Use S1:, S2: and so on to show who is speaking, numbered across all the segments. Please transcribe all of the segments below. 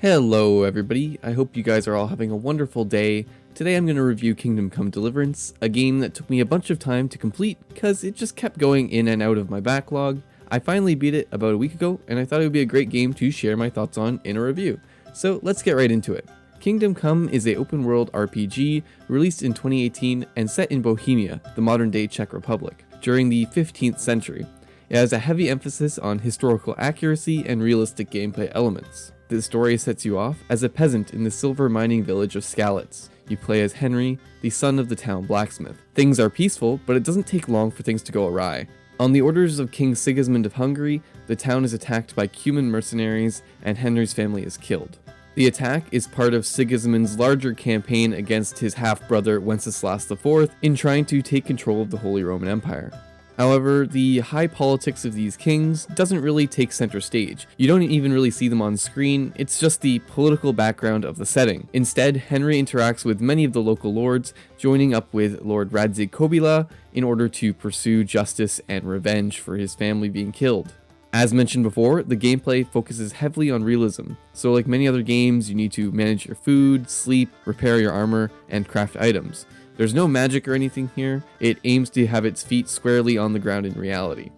S1: Hello everybody, I hope you guys are all having a wonderful day. Today I'm going to review Kingdom Come Deliverance, a game that took me a bunch of time to complete because it just kept going in and out of my backlog. I finally beat it about a week ago and I thought it would be a great game to share my thoughts on in a review. So let's get right into it. Kingdom Come is an open world RPG released in 2018 and set in Bohemia, the modern day Czech Republic, during the 15th century. It has a heavy emphasis on historical accuracy and realistic gameplay elements. The story sets you off as a peasant in the silver mining village of Skalitz. You play as Henry, the son of the town blacksmith. Things are peaceful, but it doesn't take long for things to go awry. On the orders of King Sigismund of Hungary, the town is attacked by Cuman mercenaries and Henry's family is killed. The attack is part of Sigismund's larger campaign against his half-brother Wenceslas IV in trying to take control of the Holy Roman Empire. However, the high politics of these kings doesn't really take center stage. You don't even really see them on screen, it's just the political background of the setting. Instead, Henry interacts with many of the local lords, joining up with Lord Radzig Kobyla in order to pursue justice and revenge for his family being killed. As mentioned before, the gameplay focuses heavily on realism, so like many other games, you need to manage your food, sleep, repair your armor, and craft items. There's no magic or anything here, it aims to have its feet squarely on the ground in reality.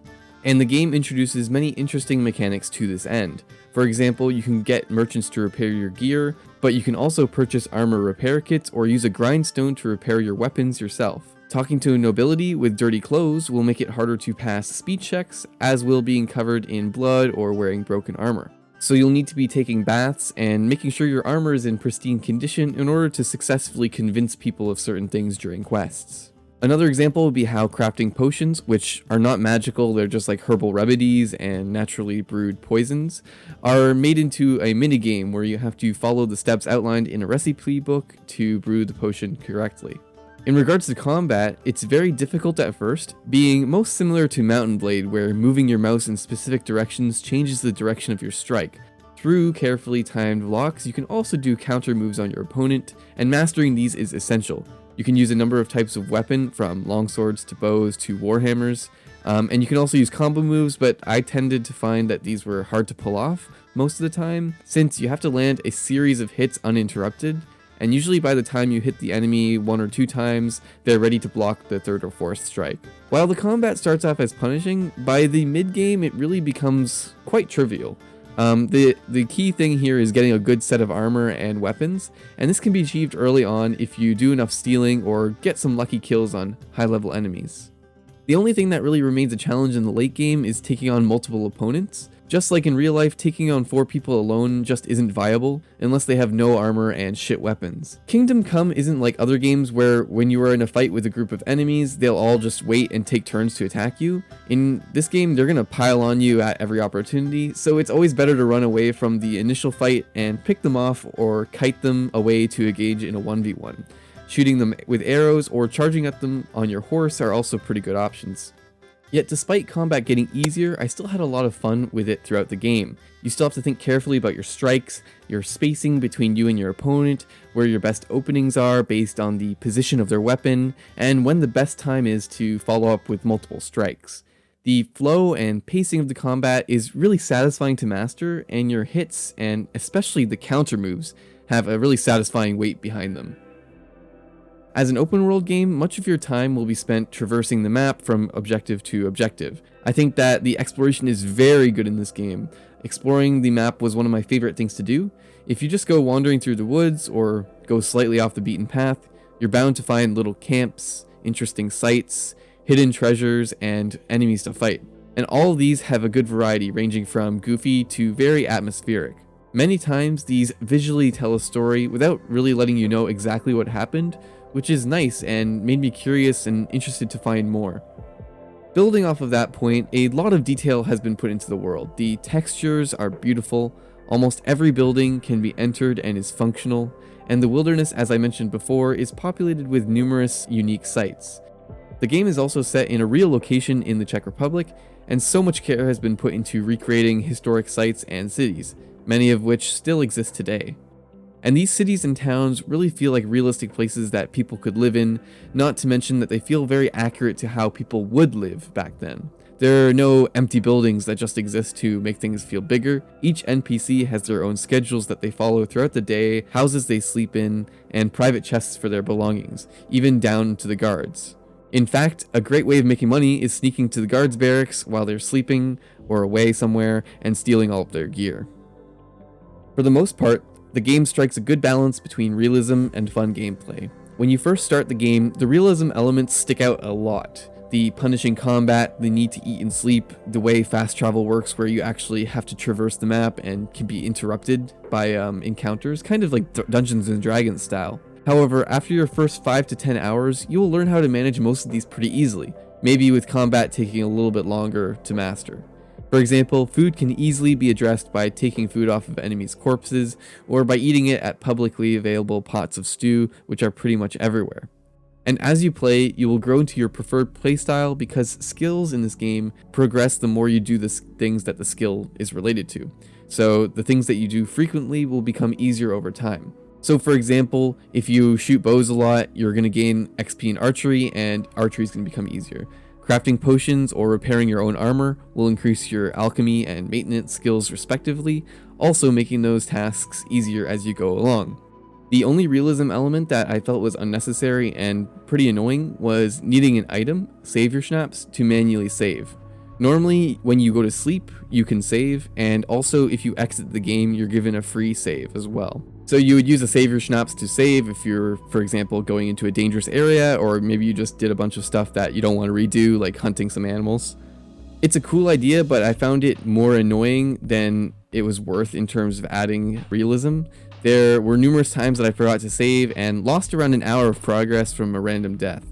S1: And the game introduces many interesting mechanics to this end. For example, you can get merchants to repair your gear, but you can also purchase armor repair kits or use a grindstone to repair your weapons yourself. Talking to a nobility with dirty clothes will make it harder to pass speed checks, as will being covered in blood or wearing broken armor. So you'll need to be taking baths and making sure your armor is in pristine condition in order to successfully convince people of certain things during quests. Another example would be how crafting potions, which are not magical, they're just like herbal remedies and naturally brewed poisons, are made into a minigame where you have to follow the steps outlined in a recipe book to brew the potion correctly. In regards to combat, it's very difficult at first, being most similar to Mountain Blade, where moving your mouse in specific directions changes the direction of your strike. Through carefully timed blocks, you can also do counter moves on your opponent, and mastering these is essential. You can use a number of types of weapon, from longswords to bows to warhammers, and you can also use combo moves, but I tended to find that these were hard to pull off most of the time, since you have to land a series of hits uninterrupted, and usually by the time you hit the enemy 1 or 2 times, they're ready to block the 3rd or 4th strike. While the combat starts off as punishing, by the mid-game it really becomes quite trivial. The key thing here is getting a good set of armor and weapons, and this can be achieved early on if you do enough stealing or get some lucky kills on high-level enemies. The only thing that really remains a challenge in the late game is taking on multiple opponents. Just like in real life, taking on 4 people alone just isn't viable unless they have no armor and shit weapons. Kingdom Come isn't like other games where when you are in a fight with a group of enemies, they'll all just wait and take turns to attack you. In this game, they're gonna pile on you at every opportunity, so it's always better to run away from the initial fight and pick them off or kite them away to engage in a 1v1. Shooting them with arrows or charging at them on your horse are also pretty good options. Yet despite combat getting easier, I still had a lot of fun with it throughout the game. You still have to think carefully about your strikes, your spacing between you and your opponent, where your best openings are based on the position of their weapon, and when the best time is to follow up with multiple strikes. The flow and pacing of the combat is really satisfying to master, and your hits, and especially the counter moves, have a really satisfying weight behind them. As an open world game, much of your time will be spent traversing the map from objective to objective. I think that the exploration is very good in this game. Exploring the map was one of my favorite things to do. If you just go wandering through the woods or go slightly off the beaten path, you're bound to find little camps, interesting sights, hidden treasures, and enemies to fight. And all of these have a good variety, ranging from goofy to very atmospheric. Many times these visually tell a story without really letting you know exactly what happened, which is nice and made me curious and interested to find more. Building off of that point, a lot of detail has been put into the world. The textures are beautiful, almost every building can be entered and is functional, and the wilderness, as I mentioned before, is populated with numerous unique sites. The game is also set in a real location in the Czech Republic, and so much care has been put into recreating historic sites and cities, many of which still exist today. And these cities and towns really feel like realistic places that people could live in, not to mention that they feel very accurate to how people would live back then. There are no empty buildings that just exist to make things feel bigger. Each NPC has their own schedules that they follow throughout the day, houses they sleep in, and private chests for their belongings, even down to the guards. In fact, a great way of making money is sneaking to the guards' barracks while they're sleeping or away somewhere and stealing all of their gear. For the most part, the game strikes a good balance between realism and fun gameplay. When you first start the game, the realism elements stick out a lot. The punishing combat, the need to eat and sleep, the way fast travel works where you actually have to traverse the map and can be interrupted by encounters, kind of like Dungeons and Dragons style. However, after your first 5 to 10 hours, you will learn how to manage most of these pretty easily, maybe with combat taking a little bit longer to master. For example, food can easily be addressed by taking food off of enemies' corpses, or by eating it at publicly available pots of stew, which are pretty much everywhere. And as you play, you will grow into your preferred playstyle because skills in this game progress the more you do the things that the skill is related to. So the things that you do frequently will become easier over time. So for example, if you shoot bows a lot, you're going to gain XP in archery, and archery is going to become easier. Crafting potions or repairing your own armor will increase your alchemy and maintenance skills respectively, also making those tasks easier as you go along. The only realism element that I felt was unnecessary and pretty annoying was needing an item, savior schnapps, to manually save. Normally, when you go to sleep, you can save, and also if you exit the game, you're given a free save as well. So you would use a savior schnapps to save if you're, for example, going into a dangerous area, or maybe you just did a bunch of stuff that you don't want to redo, like hunting some animals. It's a cool idea, but I found it more annoying than it was worth in terms of adding realism. There were numerous times that I forgot to save and lost around an hour of progress from a random death.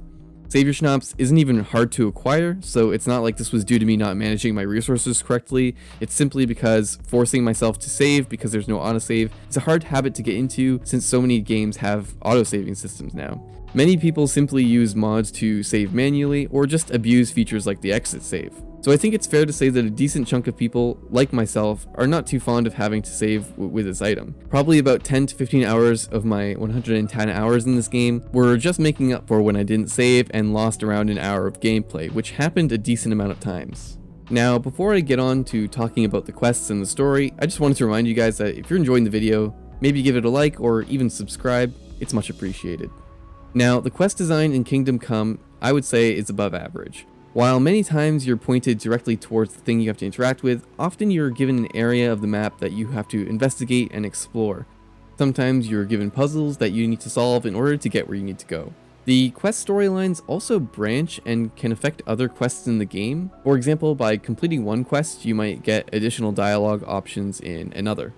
S1: Savior schnapps isn't even hard to acquire, so it's not like this was due to me not managing my resources correctly. It's simply because forcing myself to save because there's no autosave is a hard habit to get into since so many games have autosaving systems now. Many people simply use mods to save manually or just abuse features like the exit save. So I think it's fair to say that a decent chunk of people, like myself, are not too fond of having to save with this item. Probably about 10 to 15 hours of my 110 hours in this game were just making up for when I didn't save and lost around an hour of gameplay, which happened a decent amount of times. Now, before I get on to talking about the quests and the story, I just wanted to remind you guys that if you're enjoying the video, maybe give it a like or even subscribe. It's much appreciated. Now, the quest design in Kingdom Come, I would say, is above average. While many times you're pointed directly towards the thing you have to interact with, often you're given an area of the map that you have to investigate and explore. Sometimes you're given puzzles that you need to solve in order to get where you need to go. The quest storylines also branch and can affect other quests in the game. For example, by completing one quest, you might get additional dialogue options in another.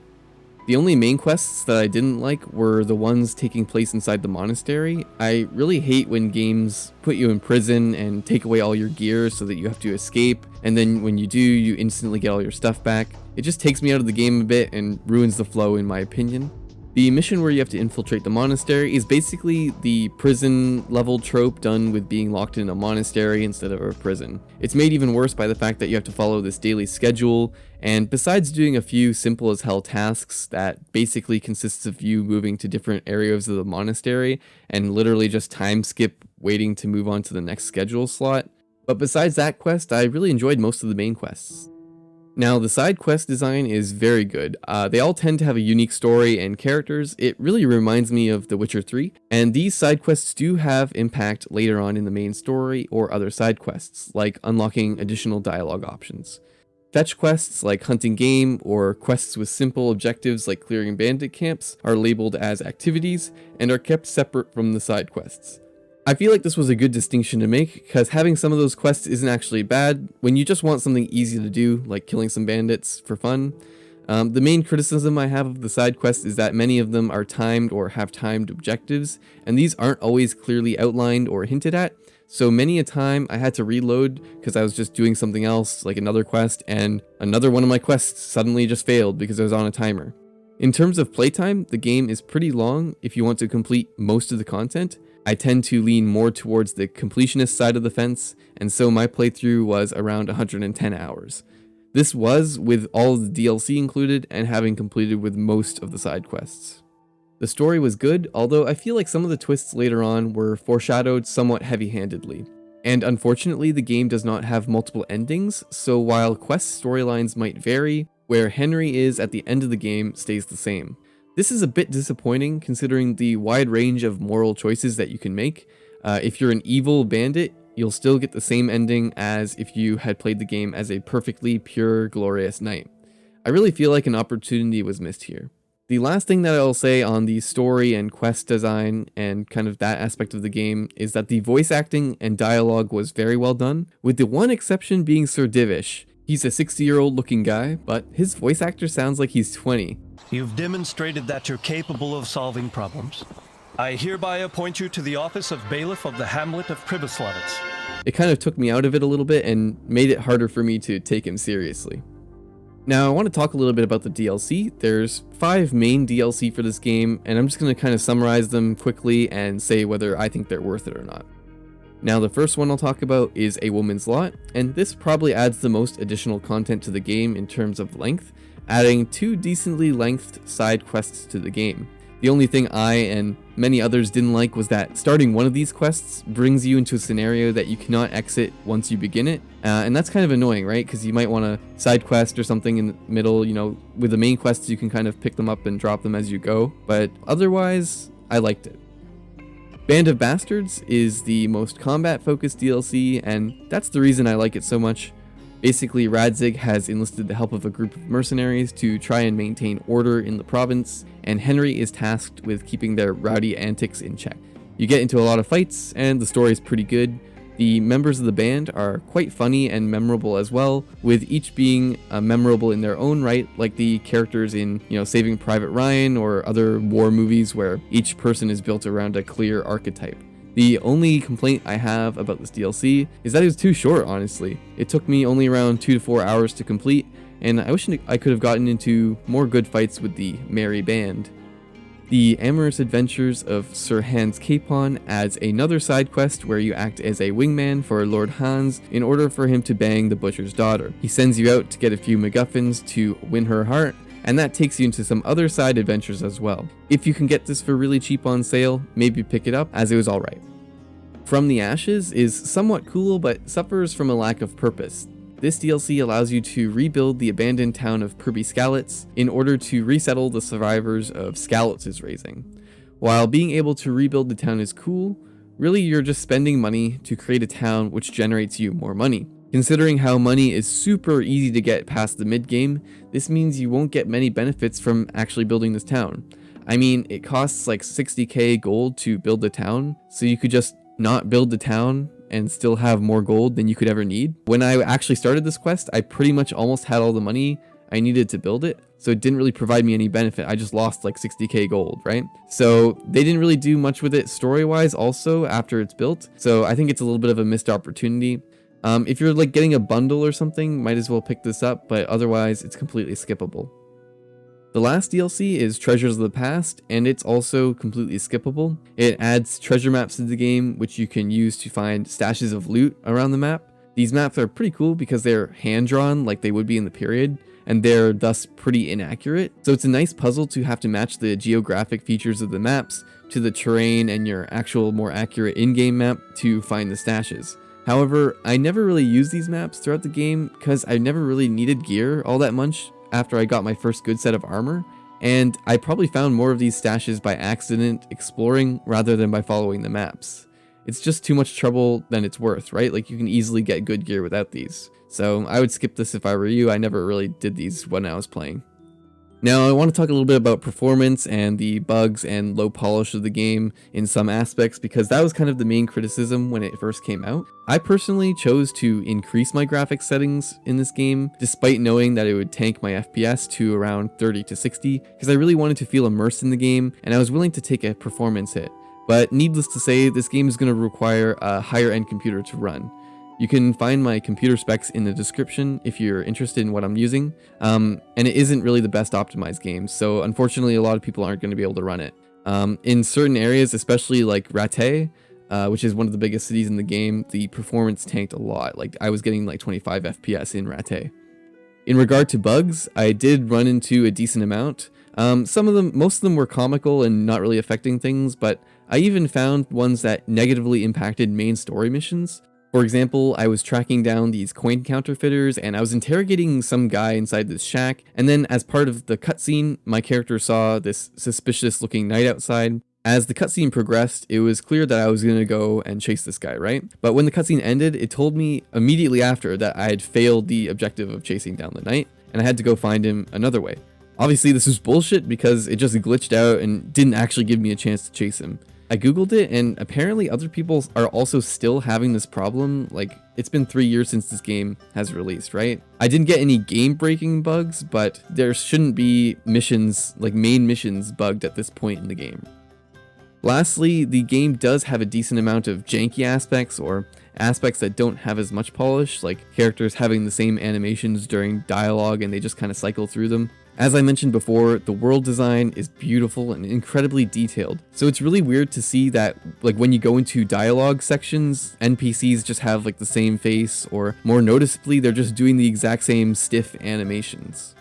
S1: The only main quests that I didn't like were the ones taking place inside the monastery. I really hate when games put you in prison and take away all your gear so that you have to escape, and then when you do, you instantly get all your stuff back. It just takes me out of the game a bit and ruins the flow in my opinion. The mission where you have to infiltrate the monastery is basically the prison level trope done with being locked in a monastery instead of a prison. It's made even worse by the fact that you have to follow this daily schedule, and besides doing a few simple as hell tasks that basically consists of you moving to different areas of the monastery and literally just time skip waiting to move on to the next schedule slot. But besides that quest, I really enjoyed most of the main quests. Now, the side quest design is very good. They all tend to have a unique story and characters. It really reminds me of The Witcher 3, and these side quests do have impact later on in the main story or other side quests, like unlocking additional dialogue options. Fetch quests like hunting game or quests with simple objectives like clearing bandit camps are labeled as activities and are kept separate from the side quests. I feel like this was a good distinction to make, because having some of those quests isn't actually bad when you just want something easy to do, like killing some bandits for fun. The main criticism I have of the side quests is that many of them are timed or have timed objectives, and these aren't always clearly outlined or hinted at, so many a time I had to reload because I was just doing something else, like another quest, and another one of my quests suddenly just failed because I was on a timer. In terms of playtime, the game is pretty long if you want to complete most of the content. I tend to lean more towards the completionist side of the fence, and so my playthrough was around 110 hours. This was with all the DLC included and having completed with most of the side quests. The story was good, although I feel like some of the twists later on were foreshadowed somewhat heavy-handedly. And unfortunately, the game does not have multiple endings, so while quest storylines might vary, where Henry is at the end of the game stays the same. This is a bit disappointing considering the wide range of moral choices that you can make. If you're an evil bandit, you'll still get the same ending as if you had played the game as a perfectly pure, glorious knight. I really feel like an opportunity was missed here. The last thing that I'll say on the story and quest design and kind of that aspect of the game is that the voice acting and dialogue was very well done, with the one exception being Sir Divish. He's a 60-year-old looking guy, but his voice actor sounds like he's 20.
S2: You've demonstrated that you're capable of solving problems. I hereby appoint you to the office of Bailiff of the Hamlet of Pribyslavitz.
S1: It kind of took me out of it a little bit and made it harder for me to take him seriously. Now I want to talk a little bit about the DLC. There's 5 main DLC for this game, and I'm just going to kind of summarize them quickly and say whether I think they're worth it or not. Now the first one I'll talk about is A Woman's Lot, and this probably adds the most additional content to the game in terms of length, adding 2 decently lengthed side quests to the game. The only thing I and many others didn't like was that starting one of these quests brings you into a scenario that you cannot exit once you begin it, and that's kind of annoying, right? Because you might want a side quest or something in the middle, you know, with the main quests you can kind of pick them up and drop them as you go, but otherwise, I liked it. Band of Bastards is the most combat-focused DLC, and that's the reason I like it so much. Basically, Radzig has enlisted the help of a group of mercenaries to try and maintain order in the province, and Henry is tasked with keeping their rowdy antics in check. You get into a lot of fights, and the story is pretty good. The members of the band are quite funny and memorable as well, with each being memorable in their own right, like the characters in, Saving Private Ryan or other war movies where each person is built around a clear archetype. The only complaint I have about this DLC is that it was too short, honestly. It took me only around 2 to 4 hours to complete, and I wish I could have gotten into more good fights with the merry band. The Amorous Adventures of Sir Hans Capon adds another side quest where you act as a wingman for Lord Hans in order for him to bang the butcher's daughter. He sends you out to get a few MacGuffins to win her heart, and that takes you into some other side adventures as well. If you can get this for really cheap on sale, maybe pick it up, as it was alright. From the Ashes is somewhat cool, but suffers from a lack of purpose. This DLC allows you to rebuild the abandoned town of Skalitz in order to resettle the survivors of Skalitz's raising. While being able to rebuild the town is cool, really you're just spending money to create a town which generates you more money. Considering how money is super easy to get past the mid-game, this means you won't get many benefits from actually building this town. I mean, it costs like 60k gold to build the town, so you could just not build the town and still have more gold than you could ever need. When I actually started this quest, I pretty much almost had all the money I needed to build it, so it didn't really provide me any benefit. I just lost like 60k gold, right? So they didn't really do much with it story-wise also after it's built, so I think it's a little bit of a missed opportunity. If you're like getting a bundle or something, might as well pick this up, but otherwise it's completely skippable. The last DLC is Treasures of the Past, and it's also completely skippable. It adds treasure maps to the game, which you can use to find stashes of loot around the map. These maps are pretty cool because they're hand-drawn like they would be in the period, and they're thus pretty inaccurate. So it's a nice puzzle to have to match the geographic features of the maps to the terrain and your actual more accurate in-game map to find the stashes. However, I never really used these maps throughout the game because I never really needed gear all that much after I got my first good set of armor, and I probably found more of these stashes by accident exploring rather than by following the maps. It's just too much trouble than it's worth, right? Like you can easily get good gear without these. So I would skip this if I were you. I never really did these when I was playing. Now I want to talk a little bit about performance and the bugs and low polish of the game in some aspects, because that was kind of the main criticism when it first came out. I personally chose to increase my graphics settings in this game, despite knowing that it would tank my FPS to around 30 to 60, because I really wanted to feel immersed in the game, and I was willing to take a performance hit. But needless to say, this game is going to require a higher end computer to run. You can find my computer specs in the description if you're interested in what I'm using, and it isn't really the best optimized game, so unfortunately a lot of people aren't going to be able to run it. In certain areas, especially like Rattay, which is one of the biggest cities in the game, the performance tanked a lot. Like I was getting like 25 FPS in Rattay. In regard to bugs, I did run into a decent amount. Most of them were comical and not really affecting things, but I even found ones that negatively impacted main story missions. For example, I was tracking down these coin counterfeiters and I was interrogating some guy inside this shack, and then as part of the cutscene, my character saw this suspicious looking knight outside. As the cutscene progressed, it was clear that I was going to go and chase this guy, right? But when the cutscene ended, it told me immediately after that I had failed the objective of chasing down the knight, and I had to go find him another way. Obviously, this was bullshit because it just glitched out and didn't actually give me a chance to chase him. I googled it, and apparently other people are also still having this problem. Like, it's been 3 years since this game has released, right? I didn't get any game-breaking bugs, but there shouldn't be missions, like main missions, bugged at this point in the game. Lastly, the game does have a decent amount of janky aspects, or aspects that don't have as much polish, like characters having the same animations during dialogue and they just kind of cycle through them. As I mentioned before, the world design is beautiful and incredibly detailed, so it's really weird to see that, like, when you go into dialogue sections, NPCs just have like the same face, or more noticeably, they're just doing the exact same stiff animations.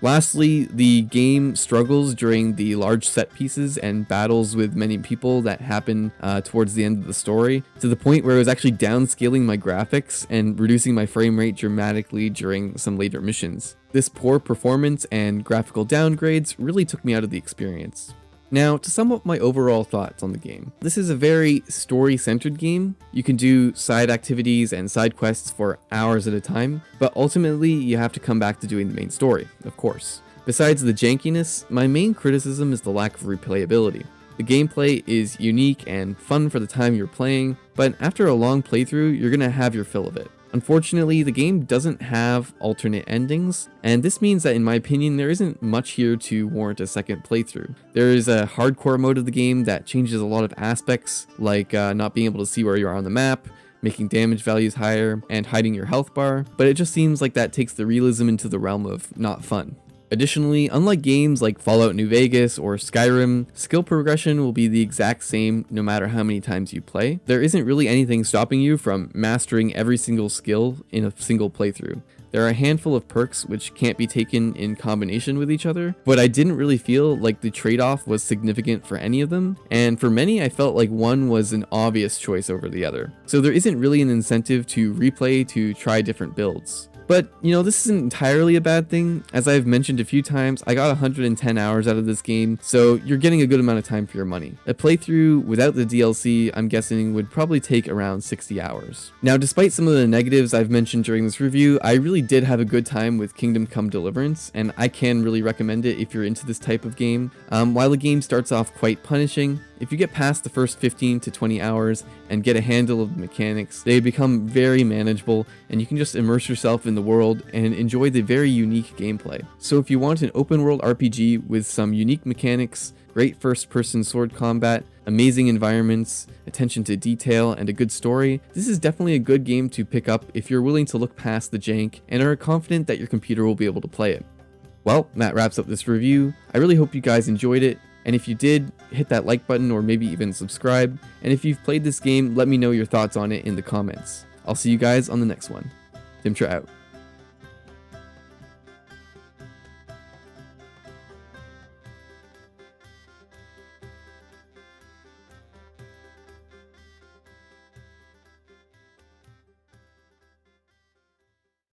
S1: Lastly, the game struggles during the large set pieces and battles with many people that happen towards the end of the story, to the point where it was actually downscaling my graphics and reducing my frame rate dramatically during some later missions. This poor performance and graphical downgrades really took me out of the experience. Now, to sum up my overall thoughts on the game, this is a very story-centered game. You can do side activities and side quests for hours at a time, but ultimately you have to come back to doing the main story, of course. Besides the jankiness, my main criticism is the lack of replayability. The gameplay is unique and fun for the time you're playing, but after a long playthrough, you're gonna have your fill of it. Unfortunately, the game doesn't have alternate endings, and this means that in my opinion there isn't much here to warrant a second playthrough. There is a hardcore mode of the game that changes a lot of aspects, like not being able to see where you are on the map, making damage values higher, and hiding your health bar, but it just seems like that takes the realism into the realm of not fun. Additionally, unlike games like Fallout New Vegas or Skyrim, skill progression will be the exact same no matter how many times you play. There isn't really anything stopping you from mastering every single skill in a single playthrough. There are a handful of perks which can't be taken in combination with each other, but I didn't really feel like the trade-off was significant for any of them, and for many I felt like one was an obvious choice over the other. So there isn't really an incentive to replay to try different builds. But, you know, this isn't entirely a bad thing. As I've mentioned a few times, I got 110 hours out of this game, so you're getting a good amount of time for your money. A playthrough without the DLC, I'm guessing, would probably take around 60 hours. Now, despite some of the negatives I've mentioned during this review, I really did have a good time with Kingdom Come Deliverance, and I can really recommend it if you're into this type of game. While the game starts off quite punishing, if you get past the first 15 to 20 hours and get a handle of the mechanics, they become very manageable and you can just immerse yourself in the world and enjoy the very unique gameplay. So if you want an open world RPG with some unique mechanics, great first person sword combat, amazing environments, attention to detail, and a good story, this is definitely a good game to pick up if you're willing to look past the jank and are confident that your computer will be able to play it. Well, that wraps up this review. I really hope you guys enjoyed it. And if you did, hit that like button or maybe even subscribe. And if you've played this game, let me know your thoughts on it in the comments. I'll see you guys on the next one. Dimtra out.